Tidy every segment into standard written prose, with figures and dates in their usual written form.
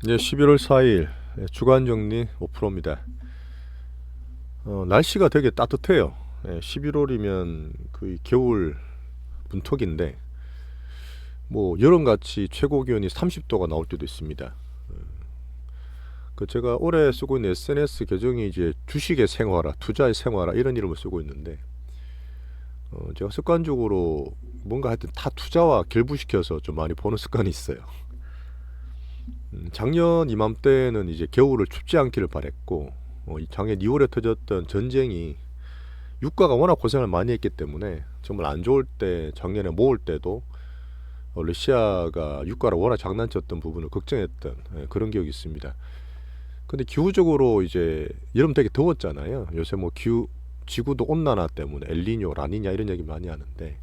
네, 11월 4일 주간 정리 5%입니다. 날씨가 되게 따뜻해요. 11월이면 거의 겨울 문턱인데 뭐 여름같이 최고 기온이 30도가 나올 때도 있습니다. 그 제가 올해 쓰고 있는 SNS 계정이 이제 주식의 생활화, 투자의 생활화 이런 이름을 쓰고 있는데 제가 습관적으로 뭔가 하여튼 다 투자와 결부시켜서 좀 많이 보는 습관이 있어요. 작년 이맘때는 이제 겨울을 춥지 않기를 바랬고 이 작년 2월에 터졌던 전쟁이 유가가 워낙 고생을 많이 했기 때문에 정말 안 좋을 때 작년에 모을 때도 러시아가 유가를 워낙 장난쳤던 부분을 걱정했던 그런 기억이 있습니다. 근데 기후적으로 이제 여름 되게 더웠잖아요. 요새 뭐 기후 지구도 온난화 때문에 엘니뇨, 라니냐 이런 얘기 많이 하는데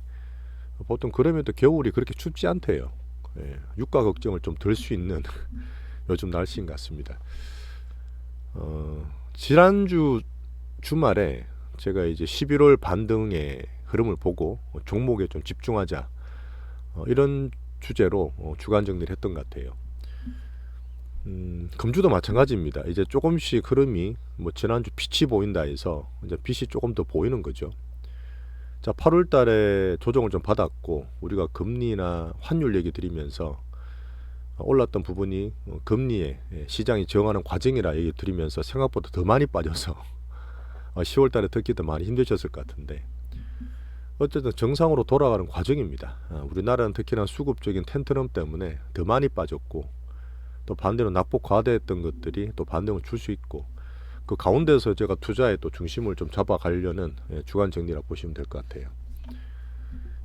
보통 그러면 또 겨울이 그렇게 춥지 않대요. 유가 걱정을 좀 덜 수 있는 요즘 날씨인 것 같습니다. 지난주 주말에 제가 이제 11월 반등의 흐름을 보고 종목에 좀 집중하자 이런 주제로 주간 정리를 했던 것 같아요. 금주도 마찬가지입니다. 이제 조금씩 흐름이 뭐 지난주 빛이 보인다 해서 이제 빛이 조금 더 보이는 거죠. 자, 8월 달에 조정을 좀 받았고 우리가 금리나 환율 얘기 드리면서 올랐던 부분이 금리에 시장이 저항하는 과정이라 얘기 드리면서 생각보다 더 많이 빠져서 10월 달에 특히 더 많이 힘드셨을 것 같은데 어쨌든 정상으로 돌아가는 과정입니다. 우리나라는 특히나 수급적인 텐트럼 때문에 더 많이 빠졌고 또 반대로 낙폭 과대했던 것들이 또 반등을 줄 수 있고 그 가운데서 제가 투자에 또 중심을 좀 잡아가려는 주간 정리라 보시면 될 것 같아요.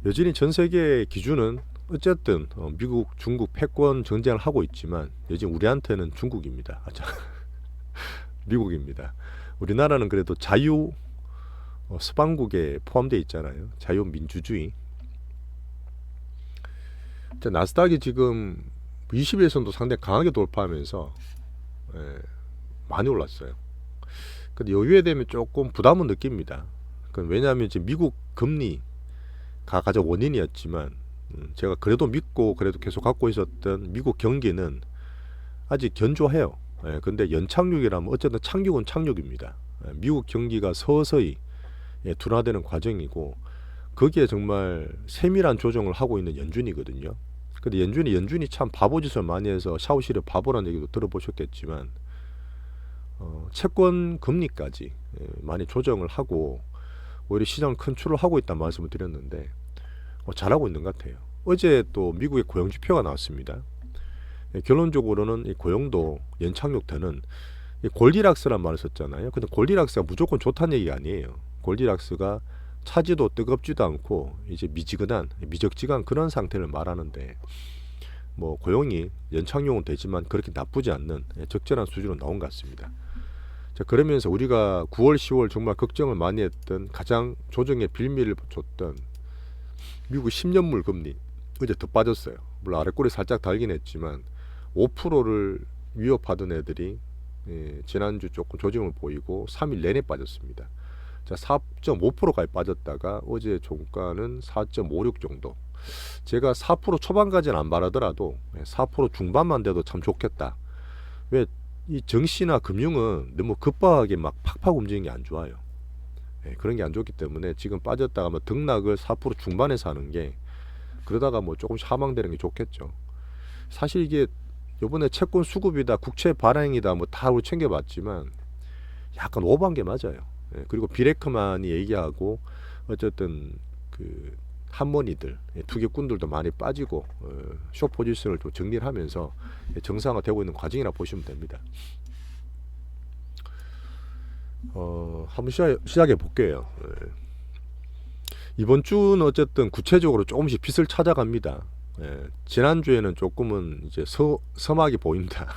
여전히 전 세계 기준은 어쨌든 미국, 중국 패권 전쟁을 하고 있지만 여전히 우리한테는 중국입니다. 미국입니다. 우리나라는 그래도 자유 서방국에 포함되어 있잖아요. 자유민주주의. 나스닥이 지금 20일선도 상당히 강하게 돌파하면서 많이 올랐어요. 근데 여유에 되면 조금 부담은 느낍니다. 왜냐하면 지금 미국 금리가 가장 원인이었지만 제가 그래도 믿고 그래도 계속 갖고 있었던 미국 경기는 아직 견조해요. 근데 연착륙이라면 어쨌든 착륙은 착륙입니다. 미국 경기가 서서히 둔화되는 과정이고 거기에 정말 세밀한 조정을 하고 있는 연준이거든요. 근데 연준이 참 바보짓을 많이 해서 샤오실의 바보라는 얘기도 들어보셨겠지만 채권 금리까지 많이 조정을 하고 오히려 시장을 컨트롤 하고 있다는 말씀을 드렸는데 잘하고 있는 것 같아요. 어제 또 미국의 고용 지표가 나왔습니다. 결론적으로는 이 고용도 연착륙되는 골디락스란 말을 썼잖아요. 근데 골디락스가 무조건 좋다는 얘기가 아니에요. 골디락스가 차지도 뜨겁지도 않고 이제 미지근한 미적지근한 그런 상태를 말하는데 뭐 고용이 연착륙은 되지만 그렇게 나쁘지 않는 적절한 수준으로 나온 것 같습니다. 자, 그러면서 우리가 9월, 10월 정말 걱정을 많이 했던 가장 조정의 빌미를 줬던 미국 10년물 금리 어제 더 빠졌어요. 물론 아래꼬리 살짝 달긴 했지만 5%를 위협하던 애들이 지난주 조금 조정을 보이고 3일 내내 빠졌습니다. 자, 4.5%까지 빠졌다가 어제 종가는 4.56 정도. 제가 4% 초반까지는 안 바라더라도 4% 중반만 돼도 참 좋겠다. 왜 이 정시나 금융은 너무 급박하게 막 팍팍 움직이는 게 안 좋아요. 그런 게 안 좋기 때문에 지금 빠졌다가 뭐 등락을 4% 중반에서 하는 게 그러다가 뭐 조금씩 하방되는 게 좋겠죠. 사실 이게 요번에 채권 수급이다 국채 발행이다 뭐 다 챙겨봤지만 약간 오버한 게 맞아요. 그리고 비레크만이 얘기하고 어쨌든 그 한머니들 투기꾼들도 많이 빠지고 숏 포지션을 좀 정리를 하면서 정상화되고 있는 과정이라 보시면 됩니다. 한번 시작해 볼게요. 이번 주는 어쨌든 구체적으로 조금씩 빛을 찾아갑니다. 지난주에는 조금은 이제 서막이 보인다.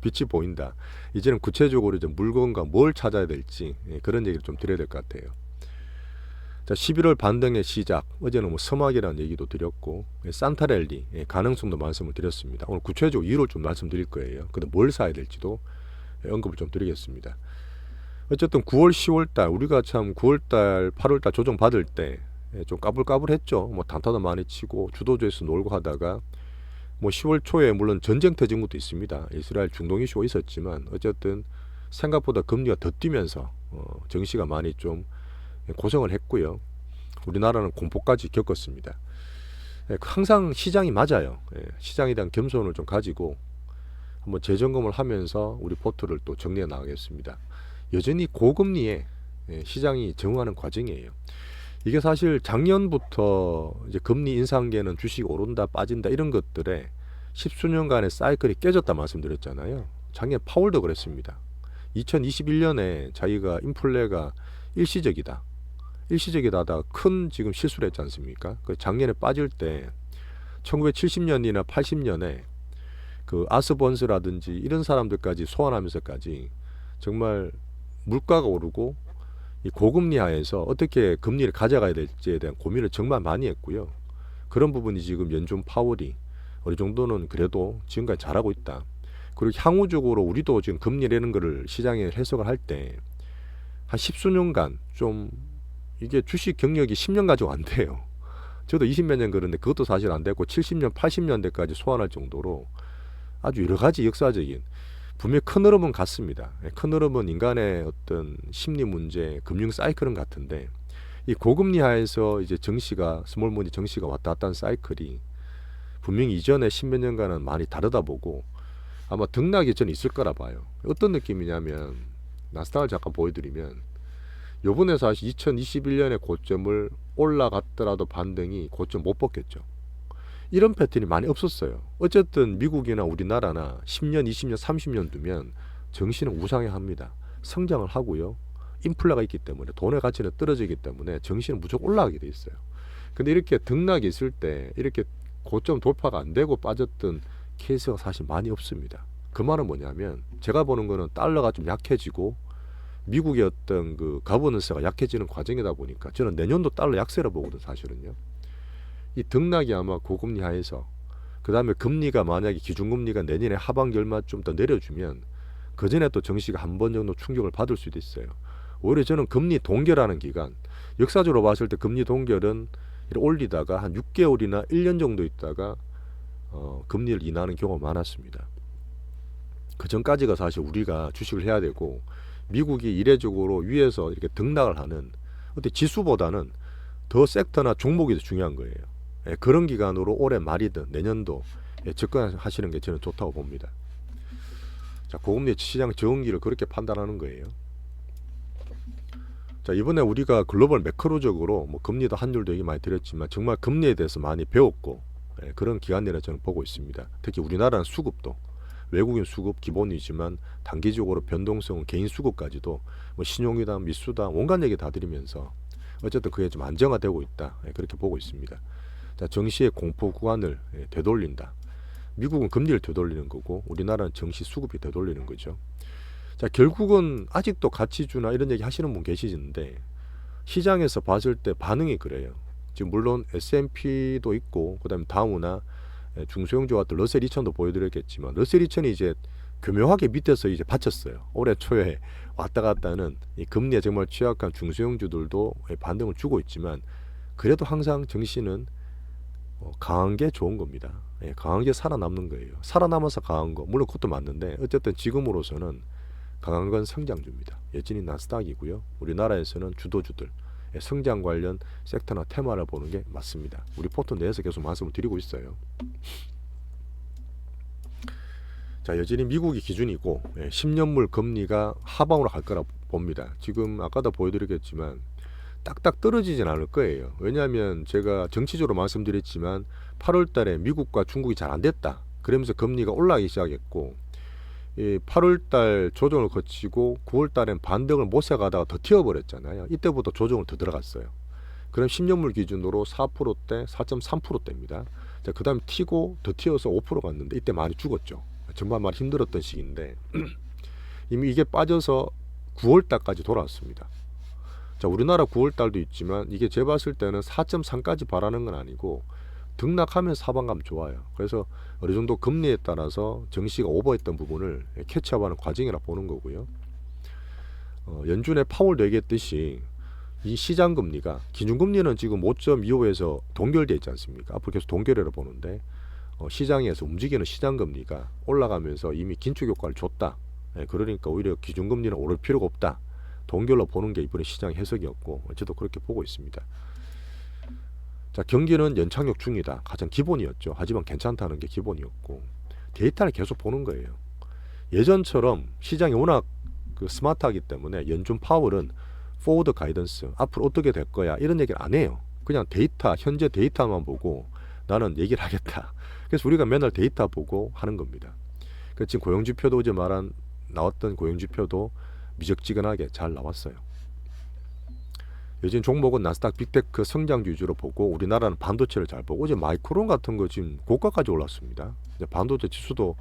빛이 보인다. 이제는 구체적으로 이제 물건과 뭘 찾아야 될지 그런 얘기를 좀 드려야 될 것 같아요. 자, 11월 반등의 시작. 어제는 뭐 서막이라는 얘기도 드렸고 산타랠리 가능성도 말씀을 드렸습니다. 오늘 구체적으로 이유를 좀 말씀드릴 거예요. 근데 뭘 사야 될지도 언급을 좀 드리겠습니다. 어쨌든 9월, 10월 달 우리가 참 9월 달, 8월 달 조정 받을 때 좀 까불까불했죠. 뭐 단타도 많이 치고 주도주에서 놀고 하다가 뭐 10월 초에 물론 전쟁 터진 것도 있습니다. 이스라엘 중동 이슈가 있었지만 어쨌든 생각보다 금리가 더 뛰면서 증시가 많이 좀 고생을 했고요. 우리나라는 공포까지 겪었습니다. 항상 시장이 맞아요. 시장에 대한 겸손을 좀 가지고 한번 재점검을 하면서 우리 포트를 또 정리해 나가겠습니다. 여전히 고금리에 시장이 적응하는 과정이에요. 이게 사실 작년부터 이제 금리 인상계는 주식이 오른다 빠진다 이런 것들에 십수년간의 사이클이 깨졌다 말씀드렸잖아요. 작년 파월도 그랬습니다. 2021년에 자기가 인플레가 일시적이다. 일시적이다 큰 지금 실수를 했지 않습니까? 그 작년에 빠질 때 1970년이나 80년에 그 아스번스라든지 이런 사람들까지 소환하면서까지 정말 물가가 오르고 이 고금리 하에서 어떻게 금리를 가져가야 될지에 대한 고민을 정말 많이 했고요. 그런 부분이 지금 연준 파월이 어느 정도는 그래도 지금까지 잘하고 있다. 그리고 향후적으로 우리도 지금 금리라는 거를 시장에 해석을 할 때 한 십수년간 좀 이게 주식 경력이 10년 가지고 안 돼요. 저도 20몇 년 그런데 그것도 사실 안 됐고 70년, 80년대까지 소환할 정도로 아주 여러 가지 역사적인 분명히 큰 흐름은 같습니다. 큰 흐름은 인간의 어떤 심리 문제, 금융 사이클은 같은데 이 고금리 하에서 이제 정시가 스몰머니 정시가 왔다 갔다 하는 사이클이 분명히 이전에 10몇 년간은 많이 다르다 보고 아마 등락이 저는 있을 거라 봐요. 어떤 느낌이냐면 나스닥을 잠깐 보여드리면 요번에 사실 2021년의 고점을 올라갔더라도 반등이 고점 못 벗겼죠. 이런 패턴이 많이 없었어요. 어쨌든 미국이나 우리나라나 10년, 20년, 30년 두면 정시는 우상향 합니다. 성장을 하고요. 인플레가 있기 때문에 돈의 가치는 떨어지기 때문에 정시는 무조건 올라가게 돼 있어요. 근데 이렇게 등락이 있을 때 이렇게 고점 돌파가 안 되고 빠졌던 케이스가 사실 많이 없습니다. 그 말은 뭐냐면 제가 보는 거는 달러가 좀 약해지고 미국의 어떤 그 가버넌스가 약해지는 과정이다 보니까 저는 내년도 달러 약세로 보거든 사실은요. 이 등락이 아마 고금리 하에서 그 다음에 금리가 만약에 기준금리가 내년에 하반기 얼마 좀 더 내려주면 그 전에 또 정시가 한 번 정도 충격을 받을 수도 있어요. 오히려 저는 금리 동결하는 기간 역사적으로 봤을 때 금리 동결은 올리다가 한 6개월이나 1년 정도 있다가 금리를 인하하는 경우가 많았습니다. 그 전까지가 사실 우리가 주식을 해야 되고 미국이 이례적으로 위에서 이렇게 등락을 하는 어때 지수보다는 더 섹터나 종목이 더 중요한 거예요. 그런 기간으로 올해 말이든 내년도 접근하시는 게 저는 좋다고 봅니다. 자, 고금리 시장 적응기를 그렇게 판단하는 거예요. 자, 이번에 우리가 글로벌 매크로적으로 뭐 금리도 환율도 얘기 많이 드렸지만 정말 금리에 대해서 많이 배웠고 그런 기간이라 저는 보고 있습니다. 특히 우리나라는 수급도 외국인 수급 기본이지만 단기적으로 변동성은 개인 수급까지도 뭐 신용이다 미수다 온갖 얘기 다 드리면서 어쨌든 그게 좀 안정화되고 있다 그렇게 보고 있습니다. 자, 정시의 공포 구간을 되돌린다. 미국은 금리를 되돌리는 거고 우리나라는 정시 수급이 되돌리는 거죠. 자, 결국은 아직도 가치주나 이런 얘기 하시는 분 계시는데 시장에서 봤을 때 반응이 그래요. 지금 물론 S&P도 있고 그다음에 다우나 중소형주 같은 러셀 2000도 보여드렸겠지만 러셀 2000이 이제 교묘하게 밑에서 이제 받쳤어요. 올해 초에 왔다 갔다 하는 이 금리에 정말 취약한 중소형주들도 반등을 주고 있지만 그래도 항상 정시는 강한 게 좋은 겁니다. 강한 게 살아남는 거예요. 살아남아서 강한 거 물론 그것도 맞는데 어쨌든 지금으로서는 강한 건 성장주입니다. 여전히 나스닥이고요. 우리나라에서는 주도주들 성장 관련 섹터나 테마를 보는 게 맞습니다. 우리 포트 내에서 계속 말씀을 드리고 있어요. 자, 여전히 미국이 기준이고 10년물 금리가 하방으로 갈 거라 봅니다. 지금 아까도 보여드렸겠지만 딱딱 떨어지진 않을 거예요. 왜냐하면 제가 정치적으로 말씀드렸지만 8월 달에 미국과 중국이 잘 안 됐다. 그러면서 금리가 올라가기 시작했고 8월 달 조정을 거치고 9월 달엔 반등을 못 세가다가 더 튀어버렸잖아요. 이때부터 조정을 더 들어갔어요. 그럼 10년물 기준으로 4%대, 4.3%대입니다. 자, 그 다음에 튀고 더 튀어서 5% 갔는데 이때 많이 죽었죠. 정말 많이 힘들었던 시기인데 이미 이게 빠져서 9월 달까지 돌아왔습니다. 자, 우리나라 9월 달도 있지만 이게 제가 봤을 때는 4.3까지 바라는 건 아니고 등락하면 하방감 좋아요. 그래서 어느 정도 금리에 따라서 정시가 오버했던 부분을 캐치업하는 과정이라 보는 거고요. 연준의 파월도 얘기했듯이 이 시장 금리가 기준금리는 지금 5.25에서 동결되어 있지 않습니까? 앞으로 계속 동결해라 보는데 시장에서 움직이는 시장금리가 올라가면서 이미 긴축 효과를 줬다. 그러니까 오히려 기준금리는 오를 필요가 없다. 동결로 보는 게 이번에 시장 해석이었고 저도 그렇게 보고 있습니다. 자, 경기는 연착륙 중이다. 가장 기본이었죠. 하지만 괜찮다는 게 기본이었고 데이터를 계속 보는 거예요. 예전처럼 시장이 워낙 스마트하기 때문에 연준 파월은 포워드 가이던스 앞으로 어떻게 될 거야 이런 얘기를 안 해요. 그냥 데이터 현재 데이터만 보고 나는 얘기를 하겠다. 그래서 우리가 맨날 데이터 보고 하는 겁니다. 지금 고용지표도 어제 나왔던 고용지표도 미적지근하게 잘 나왔어요. 요즘 종목은 나스닥 빅테크 성장주 위주로 보고 우리나라는 반도체를 잘 보고 어제 마이크론 같은 거 지금 고가까지 올랐습니다. 반도체 지수도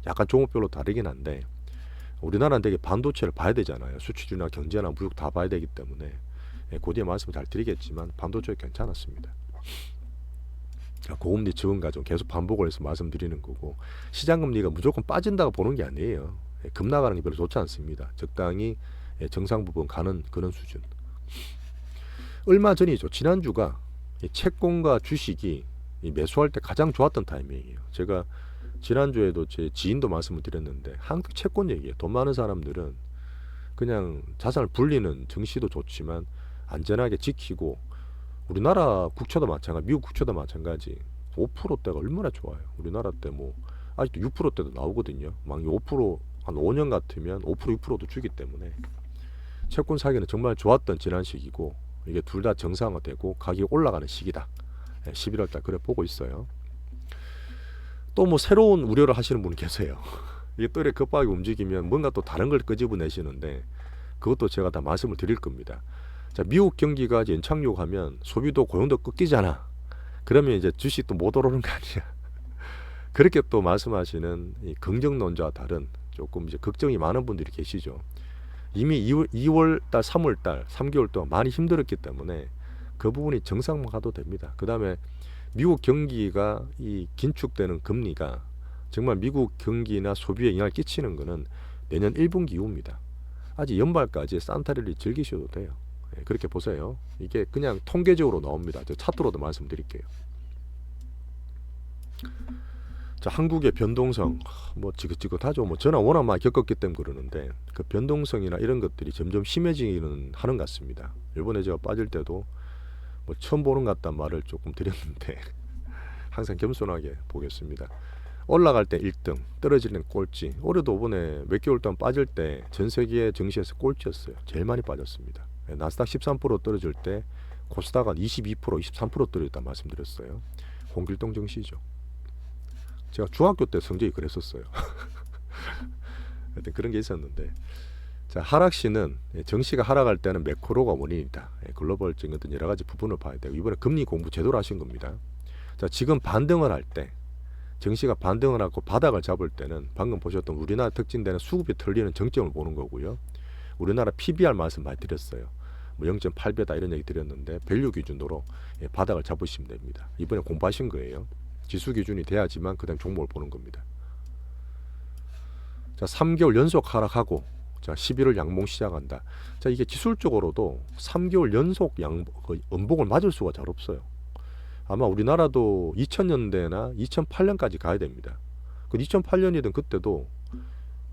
약간 종목별로 다르긴 한데 우리나라는 되게 반도체를 봐야 되잖아요. 수출이나 경제나 무역 다 봐야 되기 때문에 그 뒤에 말씀을 잘 드리겠지만 반도체 괜찮았습니다. 고금리 적응 과정 계속 반복을 해서 말씀드리는 거고 시장금리가 무조건 빠진다고 보는 게 아니에요. 급 나가는 게 별로 좋지 않습니다. 적당히 정상 부분 가는 그런 수준. 얼마 전이죠. 지난주가 채권과 주식이 매수할 때 가장 좋았던 타이밍이에요. 제가 지난주에도 제 지인도 말씀을 드렸는데 항상 채권 얘기예요. 돈 많은 사람들은 그냥 자산을 불리는 증시도 좋지만 안전하게 지키고 우리나라 국채도 마찬가지, 미국 국채도 마찬가지 5%대가 얼마나 좋아요. 우리나라 때 뭐 아직도 6%대도 나오거든요. 막 5%한 5년 같으면 5% 6%도 주기 때문에 채권 사기는 정말 좋았던 지난 시기고 이게 둘 다 정상화되고 가격이 올라가는 시기다. 11월 달 그래 보고 있어요. 또 뭐 새로운 우려를 하시는 분이 계세요. 이게 또 이렇게 급하게 움직이면 뭔가 또 다른 걸 끄집어내시는데 그것도 제가 다 말씀을 드릴 겁니다. 자, 미국 경기가 연착륙하면 소비도 고용도 꺾이잖아. 그러면 이제 주식도 못 오르는 거 아니야. 그렇게 또 말씀하시는 이 긍정론자와 다른 조금 이제 걱정이 많은 분들이 계시죠. 이미 2월 달, 3월 달, 3개월 동안 많이 힘들었기 때문에 그 부분이 정상만 가도 됩니다. 그 다음에 미국 경기가 이 긴축되는 금리가 정말 미국 경기나 소비에 영향을 끼치는 것은 내년 1분기 이후입니다. 아직 연말까지 산타랠리 즐기셔도 돼요. 그렇게 보세요. 이게 그냥 통계적으로 나옵니다. 저 차트로도 말씀드릴게요. 자, 한국의 변동성 뭐 지긋지긋하죠. 뭐 저는 워낙 많이 겪었기 때문에 그러는데 그 변동성이나 이런 것들이 점점 심해지기는 하는 것 같습니다. 이번에 제가 빠질 때도 뭐 처음 보는 것 같다는 말을 조금 드렸는데 항상 겸손하게 보겠습니다. 올라갈 때 1등, 떨어지는 꼴찌. 올해도 이번에 몇 개월 동안 빠질 때 전 세계 증시에서 꼴찌였어요. 제일 많이 빠졌습니다. 나스닥 13% 떨어질 때 코스닥은 22%, 23% 떨어졌다 말씀드렸어요. 홍길동 증시죠. 제가 중학교 때 성적이 그랬었어요. 하여튼 그런 게 있었는데 자, 하락시는 정시가 하락할 때는 매크로가 원인이다. 글로벌적인 어떤 여러 가지 부분을 봐야 되고 이번에 금리 공부 제대로 하신 겁니다. 자, 지금 반등을 할 때 정시가 반등을 하고 바닥을 잡을 때는 방금 보셨던 우리나라 특징되는 수급이 털리는 정점을 보는 거고요. 우리나라 PBR 말씀 많이 드렸어요. 뭐 0.8배다 이런 얘기 드렸는데 밸류 기준으로 바닥을 잡으시면 됩니다. 이번에 공부하신 거예요. 지수 기준이 돼야지만 그 다음 종목을 보는 겁니다. 자, 3개월 연속 하락하고 자, 11월 양봉 시작한다. 자, 이게 기술적으로도 3개월 연속 음봉을 맞을 수가 잘 없어요. 아마 우리나라도 2000년대나 2008년까지 가야 됩니다. 그 2008년이든 그때도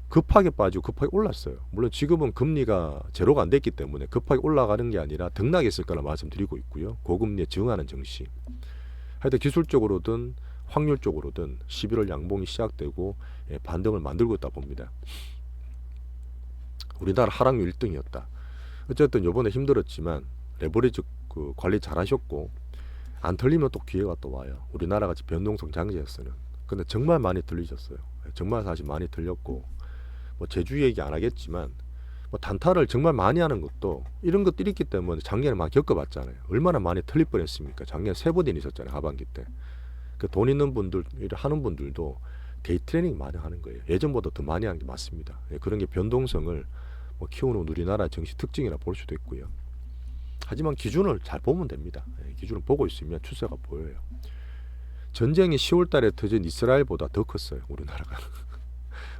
급하게 빠지고 급하게 올랐어요. 물론 지금은 금리가 제로가 안 됐기 때문에 급하게 올라가는 게 아니라 등락했을 거라 말씀드리고 있고요. 고금리에 증하는 증시. 하여튼 기술적으로든 확률적으로든 11월 양봉이 시작되고 반등을 만들고 있다 봅니다. 우리나라 하락률 1등이었다. 어쨌든 이번에 힘들었지만 레버리지 관리 잘 하셨고 안 털리면 또 기회가 또 와요. 우리나라 같이 변동성 장세였어요. 근데 정말 많이 털리셨어요. 정말 사실 많이 털렸고 뭐 제주 얘기 안 하겠지만 뭐 단타를 정말 많이 하는 것도 이런 것들이 있기 때문에 작년에 많이 겪어봤잖아요. 얼마나 많이 털릴 뻔했습니까? 작년에 3번 있었잖아요. 하반기 때. 그 돈 있는 분들 하는 분들도 데이 트레이닝 많이 하는 거예요. 예전보다 더 많이 하는 게 맞습니다. 그런 게 변동성을 뭐 키우는 우리나라 정시 특징이라 볼 수도 있고요. 하지만 기준을 잘 보면 됩니다. 기준을 보고 있으면 추세가 보여요. 전쟁이 10월 달에 터진 이스라엘보다 더 컸어요. 우리나라가.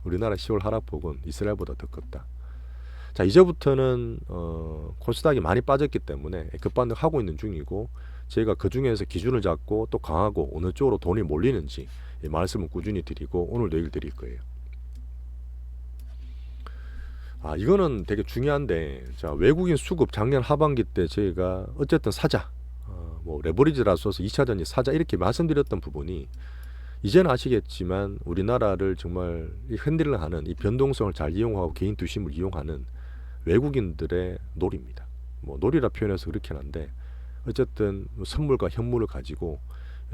우리나라 10월 하락폭은 이스라엘보다 더 컸다. 자, 이제부터는 코스닥이 많이 빠졌기 때문에 급반등하고 있는 중이고 저희가 그 중에서 기준을 잡고 또 강하고 어느 쪽으로 돈이 몰리는지 말씀을 꾸준히 드리고 오늘도 얘기를 드릴 거예요. 이거는 되게 중요한데, 자, 외국인 수급 작년 하반기 때 저희가 어쨌든 사자, 뭐 레버리지라서 2차전지 사자 이렇게 말씀드렸던 부분이 이제는 아시겠지만 우리나라를 정말 흔들하는 이 변동성을 잘 이용하고 개인 투심을 이용하는 외국인들의 놀이입니다. 뭐 놀이라 표현해서 그렇긴 한데 어쨌든 선물과 현물을 가지고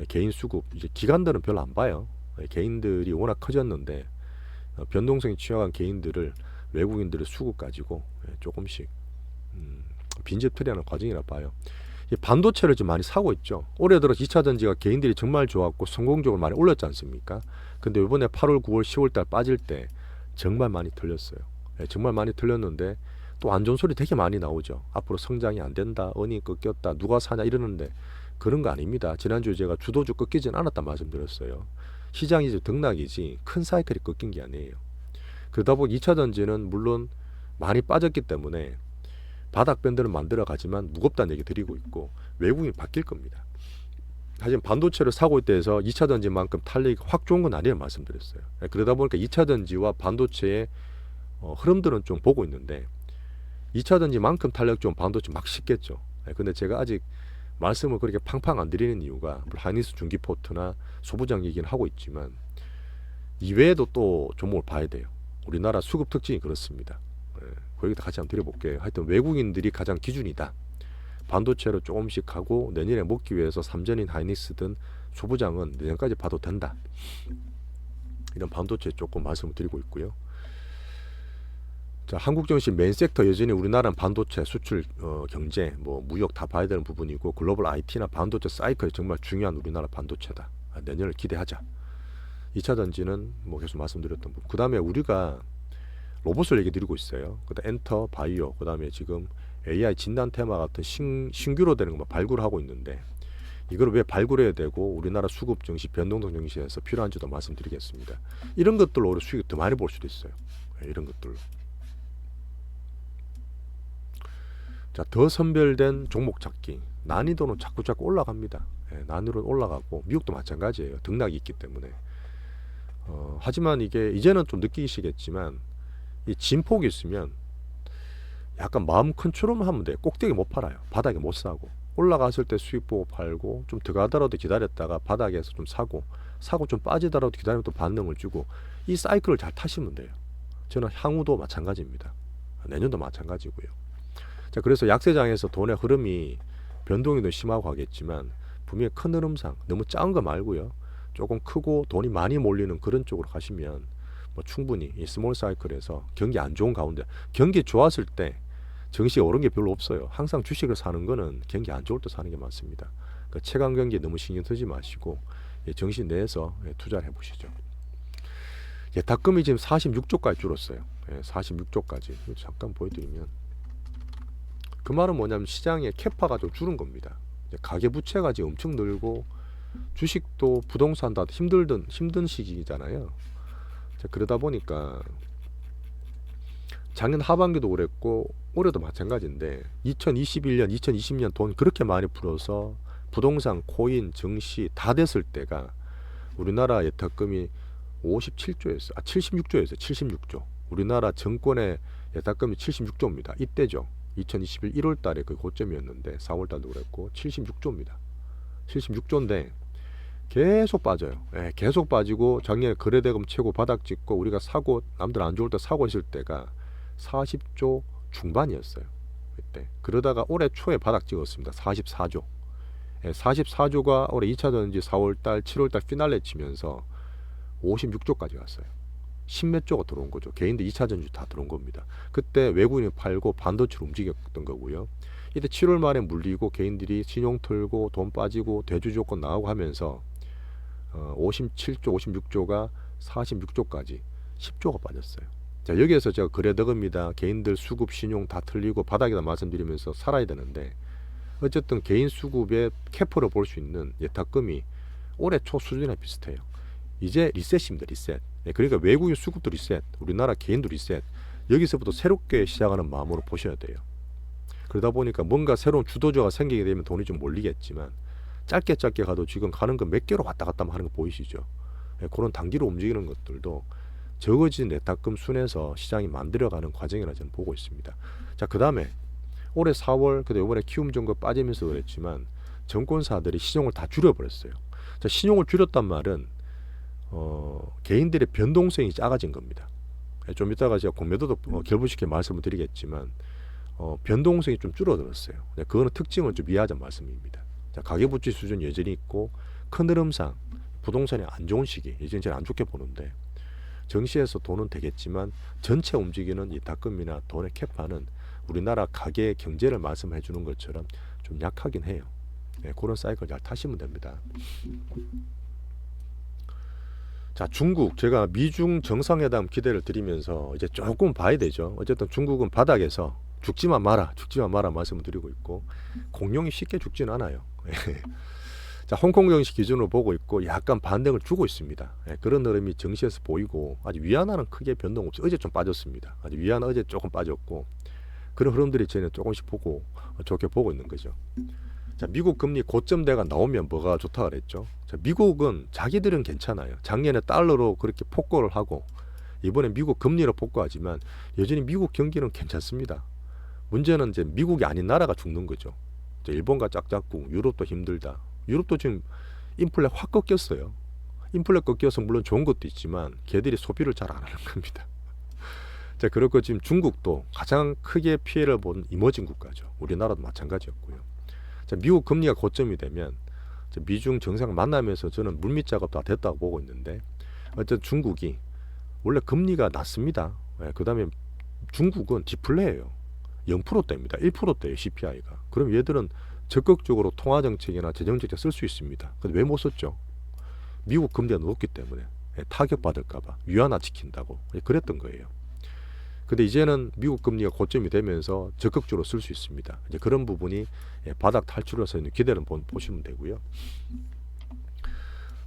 개인 수급, 이제 기관들은 별로 안 봐요. 개인들이 워낙 커졌는데 변동성이 취약한 개인들을 외국인들의 수급 가지고 조금씩 빈집 처리하는 과정이라 봐요. 이 반도체를 좀 많이 사고 있죠. 올해 들어 2차 전지가 개인들이 정말 좋았고 성공적으로 많이 올렸지 않습니까? 근데 이번에 8월, 9월, 10월 달 빠질 때 정말 많이 틀렸어요. 정말 많이 틀렸는데 또 안 좋은 소리 되게 많이 나오죠. 앞으로 성장이 안 된다, 은이 꺾였다, 누가 사냐 이러는데 그런 거 아닙니다. 지난주에 제가 주도주 꺾이진 않았다 말씀드렸어요. 시장이 이제 등락이지 큰 사이클이 꺾인 게 아니에요. 그러다 보니 2차 전지는 물론 많이 빠졌기 때문에 바닥 밴드는 만들어 가지만 무겁다는 얘기 드리고 있고 외국인이 바뀔 겁니다. 하지만 반도체를 사고 있다 해서 2차 전지만큼 탄력이 확 좋은 건 아니라는 말씀드렸어요. 그러다 보니까 2차 전지와 반도체의 흐름들은 좀 보고 있는데 2차 전지만큼 탄력 좋은 반도체 막 씻겠죠. 근데 제가 아직 말씀을 그렇게 팡팡 안 드리는 이유가 하이닉스 중기포트나 소부장 얘기는 하고 있지만 이외에도 또 종목을 봐야 돼요. 우리나라 수급 특징이 그렇습니다. 거기다 같이 한번 드려볼게요. 하여튼 외국인들이 가장 기준이다. 반도체로 조금씩 하고 내년에 먹기 위해서 삼전인 하이닉스든 소부장은 내년까지 봐도 된다. 이런 반도체 조금 말씀을 드리고 있고요. 자, 한국 증시 메인 섹터 여전히 우리나라는 반도체, 수출, 경제, 뭐 무역 다 봐야 되는 부분이고 글로벌 IT나 반도체 사이클이 정말 중요한 우리나라 반도체다. 내년을 기대하자. 2차 전지는 뭐 계속 말씀드렸던 부분. 그 다음에 우리가 로봇을 얘기 드리고 있어요. 그다음 엔터, 바이오, 그 다음에 지금 AI 진단 테마 같은 신규로 되는 거 발굴하고 있는데 이걸 왜 발굴해야 되고 우리나라 수급 증시, 변동성 증시에서 필요한지도 말씀드리겠습니다. 이런 것들로 오히려 수익 더 많이 볼 수도 있어요. 이런 것들로. 자, 더 선별된 종목 찾기. 난이도는 자꾸 올라갑니다. 난이도는 올라가고 미국도 마찬가지예요. 등락이 있기 때문에. 하지만 이게 이제는 좀 느끼시겠지만 이 진폭이 있으면 약간 마음 컨트롤만 하면 돼요. 꼭대기 못 팔아요. 바닥에 못 사고. 올라갔을 때 수익 보고 팔고 좀 더 가더라도 기다렸다가 바닥에서 좀 사고 좀 빠지더라도 기다리면 또 반등을 주고 이 사이클을 잘 타시면 돼요. 저는 향후도 마찬가지입니다. 내년도 마찬가지고요. 자, 그래서 약세장에서 돈의 흐름이 변동이 더 심하고 하겠지만 분명히 큰 흐름상 너무 작은 거 말고요. 조금 크고 돈이 많이 몰리는 그런 쪽으로 가시면 뭐 충분히 이 스몰 사이클에서 경기 안 좋은 가운데 경기 좋았을 때 증시가 오른 게 별로 없어요. 항상 주식을 사는 거는 경기 안 좋을 때 사는 게 많습니다. 그러니까 최강 경기에 너무 신경 쓰지 마시고 정신 내에서 투자를 해보시죠. 예탁금이 지금 46조까지 줄었어요. 46조까지. 잠깐 보여드리면 그 말은 뭐냐면 시장의 캐파가 좀 줄은 겁니다. 가계부채가 지금 엄청 늘고 주식도 부동산도 힘든 시기잖아요. 그러다 보니까 작년 하반기도 그랬고 올해도 마찬가지인데 2021년, 2020년 돈 그렇게 많이 풀어서 부동산, 코인, 증시 다 됐을 때가 우리나라 예탁금이 57조였어요. 76조였어요. 76조. 우리나라 정권의 예탁금이 76조입니다. 이때죠. 2021 1월 달에 그 고점이었는데 4월 달도 그랬고 76조입니다. 76조인데 계속 빠져요. 계속 빠지고 작년에 거래대금 최고 바닥 찍고 우리가 사고 남들 안 좋을 때 사고 있을 때가 40조 중반이었어요. 그때. 그러다가 올해 초에 바닥 찍었습니다. 44조. 44조가 올해 2차 전지 4월달, 7월달 피날레 치면서 56조까지 갔어요. 10몇 조가 들어온 거죠. 개인들 2차 전지 다 들어온 겁니다. 그때 외국인이 팔고 반도체로 움직였던 거고요. 이때 7월 말에 물리고 개인들이 신용 털고 돈 빠지고 대주 조건 나오고 하면서 57조, 56조가 46조까지 10조가 빠졌어요. 자, 여기에서 제가 거래대금이다, 개인들 수급 신용 다 틀리고 바닥이다 말씀드리면서 살아야 되는데 어쨌든 개인 수급의 캐퍼로 볼 수 있는 예탁금이 올해 초 수준이랑 비슷해요. 이제 리셋입니다. 리셋. 그러니까 외국인 수급도 리셋, 우리나라 개인도 리셋. 여기서부터 새롭게 시작하는 마음으로 보셔야 돼요. 그러다 보니까 뭔가 새로운 주도주가 생기게 되면 돈이 좀 몰리겠지만 짧게 가도 지금 가는 거 몇 개로 왔다 갔다 하는 거 보이시죠? 예, 그런 단기로 움직이는 것들도 적어진 레타금 순에서 시장이 만들어가는 과정이라 저는 보고 있습니다. 자, 그 다음에 올해 4월, 그때 이번에 키움 정거 빠지면서 그랬지만 정권사들이 신용을 다 줄여버렸어요. 자, 신용을 줄였단 말은 개인들의 변동성이 작아진 겁니다. 좀 이따가 제가 공매도도 결부시켜 말씀을 드리겠지만 변동성이 좀 줄어들었어요. 그거는 특징을 좀 이해하자는 말씀입니다. 자, 가계부채 수준 여전히 있고 큰 흐름상 부동산이 안 좋은 시기, 예전에 제일 안 좋게 보는데 정시에서 돈은 되겠지만 전체 움직이는 이 다금이나 돈의 캐파는 우리나라 가계 경제를 말씀해 주는 것처럼 좀 약하긴 해요. 네, 그런 사이클 잘 타시면 됩니다. 자, 중국, 제가 미중 정상회담 기대를 드리면서 이제 조금 봐야 되죠. 어쨌든 중국은 바닥에서 죽지만 마라 말씀을 드리고 있고 공룡이 쉽게 죽지는 않아요. 자, 홍콩 증시 기준으로 보고 있고 약간 반등을 주고 있습니다. 그런 흐름이 증시에서 보이고 아직 위안화는 크게 변동 없어요. 어제 좀 빠졌습니다. 아직 위안화 어제 조금 빠졌고 그런 흐름들이 저는 조금씩 보고 좋게 보고 있는 거죠. 자, 미국 금리 고점대가 나오면 뭐가 좋다 그랬죠. 자, 미국은 자기들은 괜찮아요. 작년에 달러로 그렇게 폭거를 하고 이번에 미국 금리로 폭거하지만 여전히 미국 경기는 괜찮습니다. 문제는 이제 미국이 아닌 나라가 죽는 거죠. 일본과 짝짝꿍, 유럽도 힘들다. 유럽도 지금 인플레 확 꺾였어요. 인플레 꺾여서 물론 좋은 것도 있지만 걔들이 소비를 잘 안 하는 겁니다. 자, 그렇고 지금 중국도 가장 크게 피해를 본 이머징 국가죠. 우리나라도 마찬가지였고요. 자, 미국 금리가 고점이 되면 미중 정상 만나면서 저는 물밑 작업 다 됐다고 보고 있는데 어쨌든 중국이 원래 금리가 낮습니다. 그 다음에 중국은 디플레예요. 0%대입니다. 1%대예요. CPI가. 그럼 얘들은 적극적으로 통화정책이나 재정정책 쓸 수 있습니다. 근데 왜 못 썼죠? 미국 금리가 높기 때문에 타격받을까봐 위안화 지킨다고 그랬던 거예요. 근데 이제는 미국 금리가 고점이 되면서 적극적으로 쓸 수 있습니다. 이제 그런 부분이 바닥 탈출해서 기대를 보시면 되고요.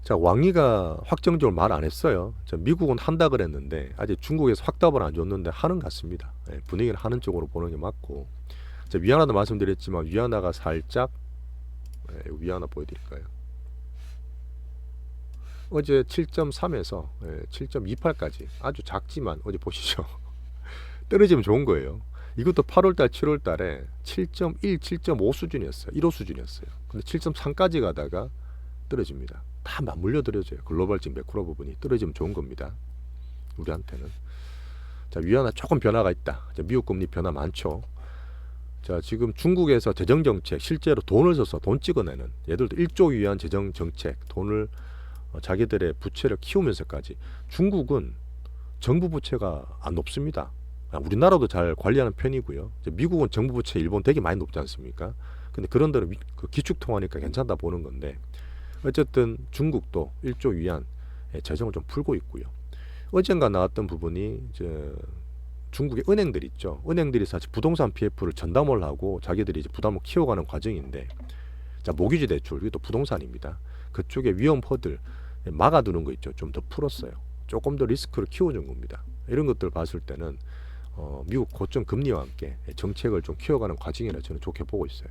자, 왕이가 확정적으로 말 안 했어요. 자, 미국은 한다 그랬는데 아직 중국에서 확답을 안 줬는데 하는 것 같습니다. 분위기를 하는 쪽으로 보는 게 맞고. 자, 위안화도 말씀드렸지만 위안화가 살짝 위안화 보여드릴까요? 어제 7.3에서 7.28까지 아주 작지만 어제 보시죠. 떨어지면 좋은 거예요. 이것도 8월달, 7월달에 7.1, 7.5 수준이었어요. 1호 수준이었어요. 근데 7.3까지 가다가 떨어집니다. 다 맞물려 떨어져요. 글로벌적 매크로 부분이 떨어지면 좋은 겁니다. 우리한테는. 자, 위안화 조금 변화가 있다. 자, 미국 금리 변화 많죠. 자, 지금 중국에서 재정정책 실제로 돈을 써서 돈 찍어내는 얘들도 1조 위안 재정정책 돈을 자기들의 부채를 키우면서까지 중국은 정부 부채가 안 높습니다. 우리나라도 잘 관리하는 편이고요. 미국은 정부 부채 일본 되게 많이 높지 않습니까? 근데 그런 데는 기축통화니까 괜찮다 보는 건데 어쨌든 중국도 1조 위안 재정을 좀 풀고 있고요. 어젠가 나왔던 부분이 이제 중국의 은행들 있죠. 은행들이 사실 부동산 PF를 전담을 하고 자기들이 이제 부담을 키워가는 과정인데 자, 모기지 대출 이것도 부동산입니다. 그쪽에 위험 허들 막아두는 거 있죠. 좀 더 풀었어요. 조금 더 리스크를 키워준 겁니다. 이런 것들 봤을 때는 미국 고점 금리와 함께 정책을 좀 키워가는 과정이라 저는 좋게 보고 있어요.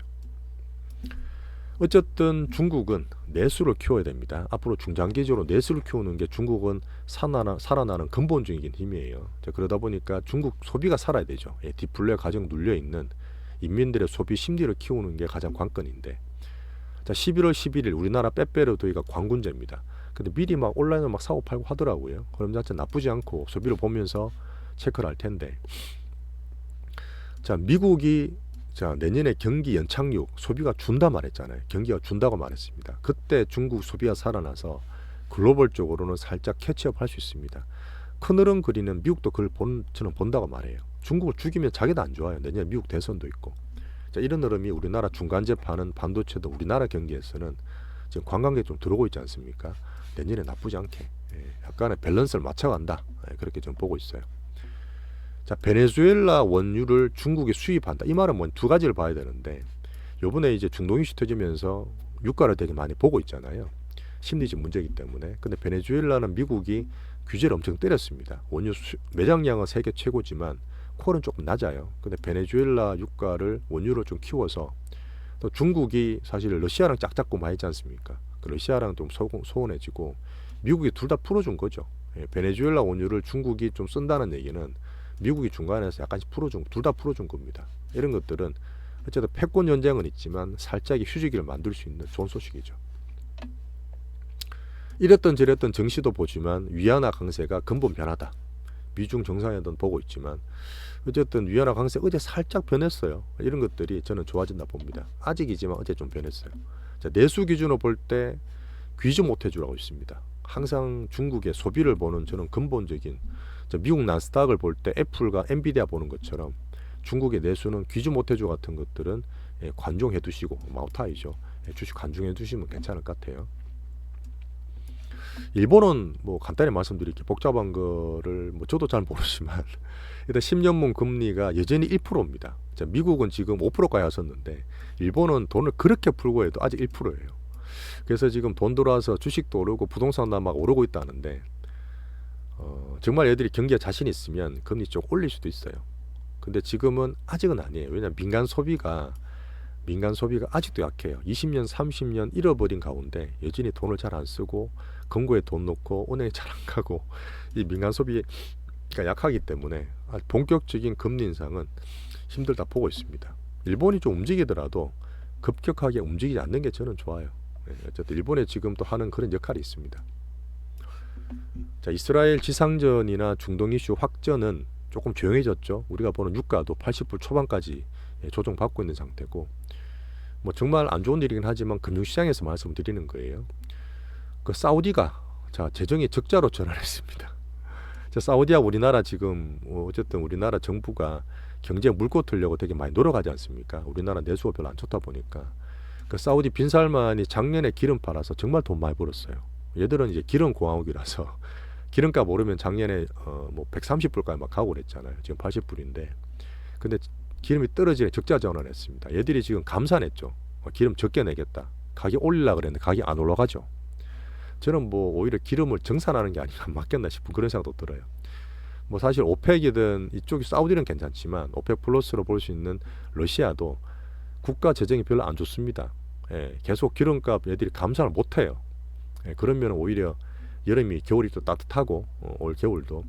어쨌든 중국은 내수를 키워야 됩니다. 앞으로 중장기적으로 내수를 키우는 게 중국은 살아나는 근본적인 힘이에요. 자, 그러다 보니까 중국 소비가 살아야 되죠. 디플레 가정 눌려있는 인민들의 소비 심리를 키우는 게 가장 관건인데 자, 11월 11일 우리나라 빼빼로데이가 광군제입니다. 근데 미리 막 온라인으로 막 사고 팔고 하더라고요. 그럼 자체 나쁘지 않고 소비를 보면서 체크를 할 텐데 자, 미국이 자, 내년에 경기 연착륙 소비가 준다 말했잖아요. 경기가 준다고 말했습니다. 그때 중국 소비가 살아나서 글로벌적으로는 살짝 캐치업 할 수 있습니다. 큰 흐름 그리는 미국도 그걸 저는 본다고 말해요. 중국을 죽이면 자기도 안 좋아요. 내년에 미국 대선도 있고. 자, 이런 흐름이 우리나라 중간재 파는 반도체도 우리나라 경기에서는 지금 관광객 좀 들어오고 있지 않습니까? 내년에 나쁘지 않게 약간의 밸런스를 맞춰간다. 그렇게 좀 보고 있어요. 자, 베네수엘라 원유를 중국이 수입한다. 이 말은 뭐 두 가지를 봐야 되는데 요번에 이제 중동 이슈 터지면서 유가를 되게 많이 보고 있잖아요. 심리적 문제이기 때문에. 근데 베네수엘라는 미국이 규제를 엄청 때렸습니다. 원유 매장량은 세계 최고지만 콜은 조금 낮아요. 근데 베네수엘라 유가를 원유로 좀 키워서 또 중국이 사실 러시아랑 짝잡고 많이 있지 않습니까? 그 러시아랑 좀 소원해지고 미국이 둘 다 풀어준 거죠. 예, 베네수엘라 원유를 중국이 좀 쓴다는 얘기는 미국이 중간에서 약간씩 풀어준, 둘 다 풀어준 겁니다. 이런 것들은 어쨌든 패권 전쟁은 있지만 살짝의 휴지기를 만들 수 있는 좋은 소식이죠. 이랬던 저랬던 정시도 보지만 위안화 강세가 근본 변하다. 미중 정상회담 보고 있지만 어쨌든 위안화 강세 어제 살짝 변했어요. 이런 것들이 저는 좋아진다 봅니다. 아직이지만 어제 좀 변했어요. 자, 내수 기준으로 볼 때 귀지 못해주라고 있습니다. 항상 중국의 소비를 보는 저는 근본적인, 미국 나스닥을 볼 때 애플과 엔비디아 보는 것처럼 중국의 내수는 귀지 못해주 같은 것들은 관종해 두시고, 마오타이죠. 주식 관중해 두시면 괜찮을 것 같아요. 일본은 뭐 간단히 말씀드릴게요. 복잡한 거를 뭐 저도 잘 모르지만 일단 10년물 금리가 여전히 1%입니다. 미국은 지금 5%까지 왔었는데 일본은 돈을 그렇게 풀고 해도 아직 1%예요. 그래서 지금 돈 들어와서 주식도 오르고 부동산도 막 오르고 있다는데 정말 얘들이 경기에 자신 있으면 금리 좀 올릴 수도 있어요. 근데 지금은 아직은 아니에요. 왜냐하면 민간 소비가 아직도 약해요. 20년, 30년 잃어버린 가운데 여전히 돈을 잘 안 쓰고 금고에 돈 넣고 은행에 잘 안 가고 이 민간 소비가 약하기 때문에 본격적인 금리 인상은 힘들다 보고 있습니다. 일본이 좀 움직이더라도 급격하게 움직이지 않는 게 저는 좋아요. 어쨌든 일본에 지금 또 하는 그런 역할이 있습니다. 자, 이스라엘 지상전이나 중동 이슈 확전은 조금 조용해졌죠. 우리가 보는 유가도 80불 초반까지 조정받고 있는 상태고, 뭐 정말 안 좋은 일이긴 하지만 금융시장에서 말씀드리는 거예요. 그 사우디가 재정이 적자로 전환했습니다. 자, 사우디와 우리나라 지금 어쨌든 우리나라 정부가 경제 물고 틀려고 되게 많이 노력하지 않습니까? 우리나라 내수가 별로 안 좋다 보니까 그 사우디 빈살만이 작년에 기름 팔아서 정말 돈 많이 벌었어요. 얘들은 이제 기름 공화국이라서 기름값 오르면 작년에 뭐 130불까지 막 가고 그랬잖아요. 지금 80불인데 근데 기름이 떨어지네 적자 전환했습니다. 얘들이 지금 감산했죠. 기름 적게 내겠다. 가격 올리려고 그랬는데 가격이 안 올라가죠. 저는 뭐 오히려 기름을 정산하는 게 아니라 맞겠나 싶은 그런 생각도 들어요. 뭐 사실 오펙이든 이쪽이 사우디는 괜찮지만 오펙 플러스로 볼 수 있는 러시아도 국가 재정이 별로 안 좋습니다. 계속 기름값 얘들이 감산을 못해요. 그러면 오히려 여름이 겨울이 또 따뜻하고 올 겨울도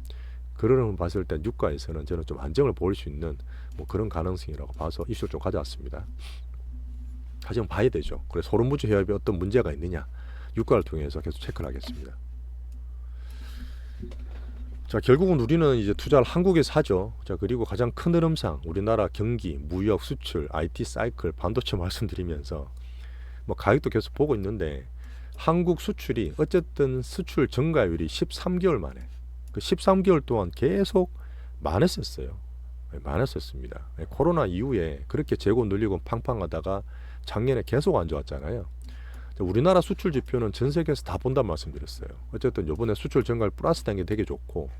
그런 걸 봤을 때 유가에서는 저는 좀 안정을 보일 수 있는 뭐 그런 가능성이라고 봐서 이슈를 좀 가져왔습니다. 하지만 봐야 되죠. 그래서 호르무즈 해협에 어떤 문제가 있느냐 유가를 통해서 계속 체크를 하겠습니다. 자, 결국은 우리는 이제 투자를 한국에서 하죠. 자, 그리고 가장 큰 흐름상 우리나라 경기, 무역, 수출, IT 사이클, 반도체 말씀드리면서 뭐 가격도 계속 보고 있는데 한국 수출이 어쨌든 수출 증가율이 13개월 만에 그 13개월 동안 계속 많았었어요. 많았었습니다. 코로나 이후에 그렇게 재고 늘리고 팡팡하다가 작년에 계속 안 좋았잖아요. 우리나라 수출 지표는 전 세계에서 다 본다는 말씀드렸어요. 어쨌든 이번에 수출 증가율 플러스 된 게 되게 좋고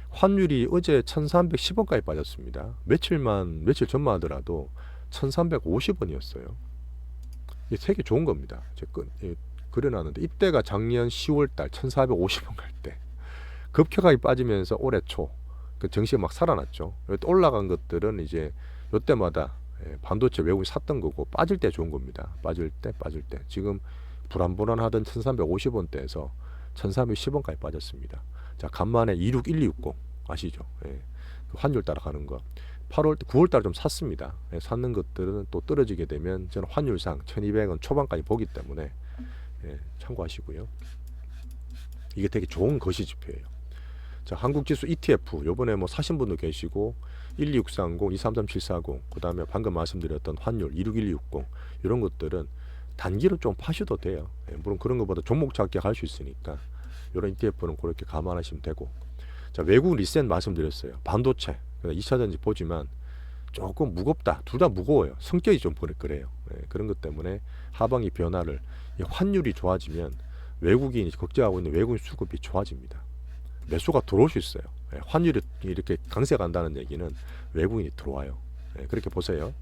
환율이 어제 1310원까지 빠졌습니다. 며칠 전만 하더라도 1350원이었어요. 이게 되게 좋은 겁니다. 그려놨는데 이때가 작년 10월달 1450원 갈 때 급격하게 빠지면서 올해 초 그 정시가 막 살아났죠. 또 올라간 것들은 이제 이때마다 반도체 외국인이 샀던 거고 빠질 때 좋은 겁니다. 빠질 때 지금 불안불안하던 1350원대에서 1310원까지 빠졌습니다. 자, 간만에 26160 아시죠? 환율 따라가는 거 9월 달에 좀 샀습니다. 샀는 것들은 또 떨어지게 되면 저는 환율상 1200원 초반까지 보기 때문에 참고하시고요. 이게 되게 좋은 거시 지표예요. 자, 한국지수 ETF 요번에 뭐 사신 분도 계시고 12630, 233740 그 다음에 방금 말씀드렸던 환율 26160 이런 것들은 단기로 좀 파셔도 돼요. 물론 그런 것보다 종목 잡기 할 수 있으니까 이런 ETF는 그렇게 감안하시면 되고. 자, 외국 리셋 말씀드렸어요. 반도체 2차전지 보지만 조금 무겁다. 둘 다 무거워요. 성격이 좀 그래요. 그런 것 때문에 하반기 변화를 환율이 좋아지면 외국인이 걱정하고 있는 외국인 수급이 좋아집니다. 매수가 들어올 수 있어요. 환율이 이렇게 강세 간다는 얘기는 외국인이 들어와요. 그렇게 보세요.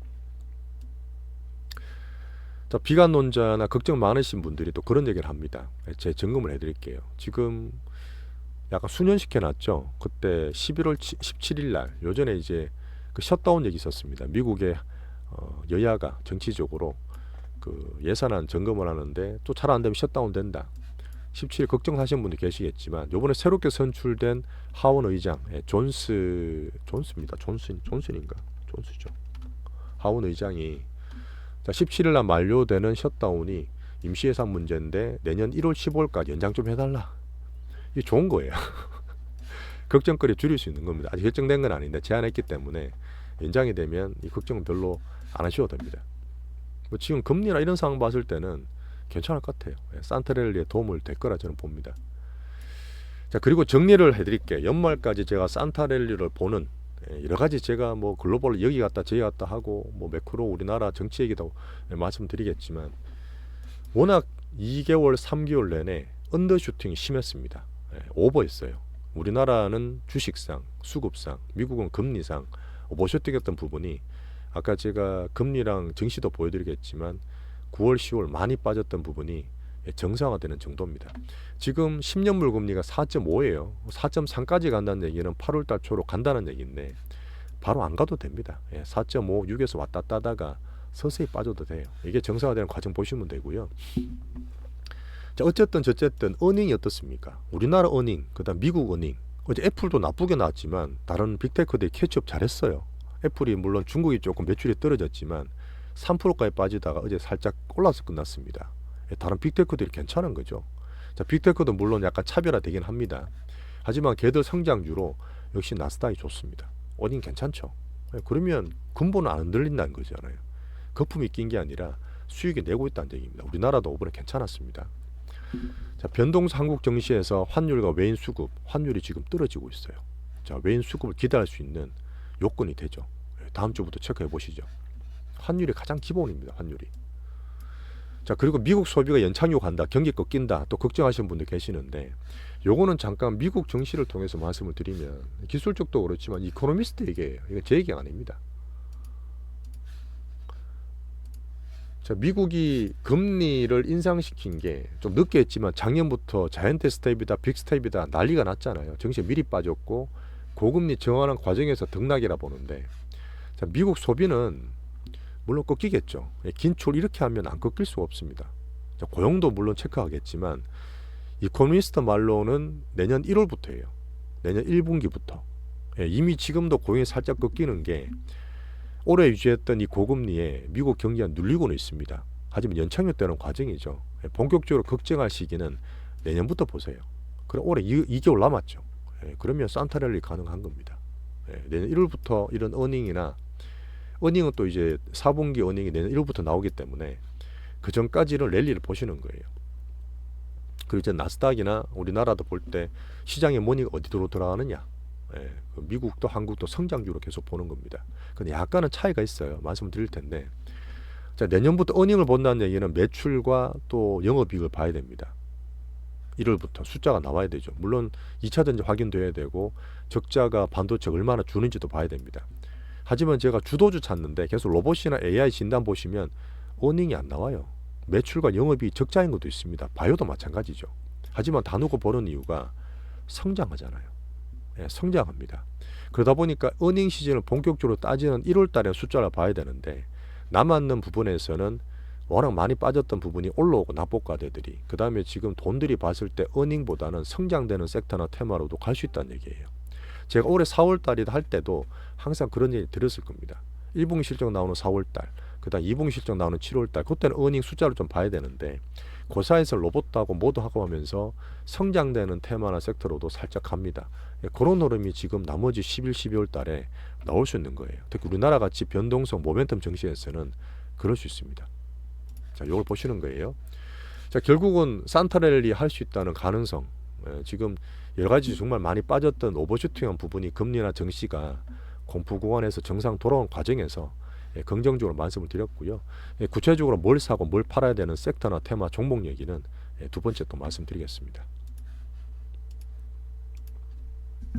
자, 비관론자나 걱정 많으신 분들이 또 그런 얘기를 합니다. 제 점검을 해드릴게요. 지금 약간 수년시켜놨죠. 그때 11월 17일 날 요전에 이제 그 셧다운 얘기 있었습니다. 미국의 여야가 정치적으로 그 예산안 점검을 하는데 또 잘 안 되면 셧다운 된다. 17일 걱정하시는 분들 계시겠지만 요번에 새롭게 선출된 하원 의장 존스입니다. 존슨인가? 존스죠. 하원 의장이 자, 17일 날 만료되는 셧다운이 임시 예산 문제인데 내년 1월 15일까지 연장 좀 해달라. 이게 좋은 거예요. 걱정거리 줄일 수 있는 겁니다. 아직 결정된 건 아닌데 제안했기 때문에 연장이 되면 이 걱정은 별로 안 하셔도 됩니다. 뭐 지금 금리나 이런 상황 봤을 때는 괜찮을 것 같아요. 산타랠리에 도움을 될 거라 저는 봅니다. 자, 그리고 정리를 해드릴게요. 연말까지 제가 산타랠리를 보는 여러 가지 제가 뭐 글로벌 여기 갔다 저기 갔다 하고 뭐 매크로 우리나라 정치 얘기도 말씀드리겠지만 워낙 2개월 3개월 내내 언더슈팅이 심했습니다. 오버했어요. 우리나라는 주식상, 수급상, 미국은 금리상 오버슈팅했던 부분이 아까 제가 금리랑 증시도 보여드리겠지만 9월 10월 많이 빠졌던 부분이 정상화되는 정도입니다. 지금 10년물 금리가 4.5예요. 4.3까지 간다는 얘기는 8월달 초로 간다는 얘기인데 바로 안 가도 됩니다. 4.5, 6에서 왔다 갔다 하다가 서서히 빠져도 돼요. 이게 정상화되는 과정 보시면 되고요. 자, 어쨌든 어닝이 어떻습니까? 우리나라 어닝, 그다음 미국 어닝. 어제 애플도 나쁘게 나왔지만 다른 빅테크들이 캐치업 잘했어요. 애플이 물론 중국이 조금 매출이 떨어졌지만 3%까지 빠지다가 어제 살짝 올라서 끝났습니다. 다른 빅테크들이 괜찮은 거죠. 자, 빅테크도 물론 약간 차별화되긴 합니다. 하지만 걔들 성장주로 역시 나스닥이 좋습니다. 어닝 괜찮죠. 그러면 근본은 안 흔들린다는 거잖아요. 거품이 낀 게 아니라 수익이 내고 있다는 얘기입니다. 우리나라도 이번에 괜찮았습니다. 자, 변동성 한국 증시에서 환율과 외인 수급, 환율이 지금 떨어지고 있어요. 자, 외인 수급을 기대할 수 있는 요건이 되죠. 다음 주부터 체크해 보시죠. 환율이 가장 기본입니다. 환율이. 자, 그리고 미국 소비가 연착륙 한다, 경기 꺾인다, 또 걱정하시는 분들 계시는데 요거는 잠깐 미국 증시를 통해서 말씀을 드리면 기술적도 그렇지만 이코노미스트 얘기예요. 이건 제 얘기가 아닙니다. 자, 미국이 금리를 인상시킨 게 좀 늦게 했지만 작년부터 자이언트 스텝이다, 빅 스텝이다 난리가 났잖아요. 증시에 미리 빠졌고 고금리 정하는 과정에서 등락이라 보는데 자, 미국 소비는 물론 꺾이겠죠. 긴축 이렇게 하면 안 꺾일 수가 없습니다. 자, 고용도 물론 체크하겠지만 이코노미스트 말로는 내년 1월부터예요. 내년 1분기부터. 이미 지금도 고용이 살짝 꺾이는 게 올해 유지했던 이 고금리에 미국 경기가 눌리고는 있습니다. 하지만 연착륙되는 과정이죠. 본격적으로 걱정할 시기는 내년부터 보세요. 그럼 올해 2개월 남았죠. 그러면 산타랠리 가능한 겁니다. 내년 1월부터 이런 어닝은 또 이제 4분기 어닝이 내년 1월부터 나오기 때문에 그 전까지는 랠리를 보시는 거예요. 그리고 이제 나스닥이나 우리나라도 볼 때 시장의 머니가 어디로 들어가느냐. 미국도 한국도 성장주로 계속 보는 겁니다. 근데 약간은 차이가 있어요. 말씀을 드릴 텐데 자, 내년부터 어닝을 본다는 얘기는 매출과 또 영업이익을 봐야 됩니다. 1월부터 숫자가 나와야 되죠. 물론 2차전지 확인돼야 되고 적자가 반도체 얼마나 주는지도 봐야 됩니다. 하지만 제가 주도주 찾는데 계속 로봇이나 AI 진단 보시면 어닝이 안 나와요. 매출과 영업이 적자인 것도 있습니다. 바이오도 마찬가지죠. 하지만 다 놓고 보는 이유가 성장하잖아요. 성장합니다. 그러다 보니까 어닝 시즌을 본격적으로 따지는 1월 달에 숫자를 봐야 되는데 남았는 부분에서는 워낙 많이 빠졌던 부분이 올라오고 납복과대들이 그 다음에 지금 돈들이 봤을 때 어닝보다는 성장되는 섹터나 테마로도 갈 수 있다는 얘기예요. 제가 올해 4월 달에 할 때도 항상 그런 얘기 들었을 겁니다. 1분기 실적 나오는 4월 달, 그 다음 2분기 실적 나오는 7월 달, 그때는 어닝 숫자를 좀 봐야 되는데 그 사이에서 로봇도 하고 뭐도 하고 하면서 성장되는 테마나 섹터로도 살짝 갑니다. 그런 흐름이 지금 나머지 11, 12월 달에 나올 수 있는 거예요. 특히 우리나라 같이 변동성 모멘텀 증시에서는 그럴 수 있습니다. 자, 이걸 보시는 거예요. 자, 결국은 산타랠리 할 수 있다는 가능성. 지금 여러 가지 정말 많이 빠졌던 오버슈팅한 부분이 금리나 증시가 공포 구간에서 정상 돌아온 과정에서 긍정적으로 말씀을 드렸고요. 구체적으로 뭘 사고 뭘 팔아야 되는 섹터나 테마 종목 얘기는 두 번째 또 말씀드리겠습니다.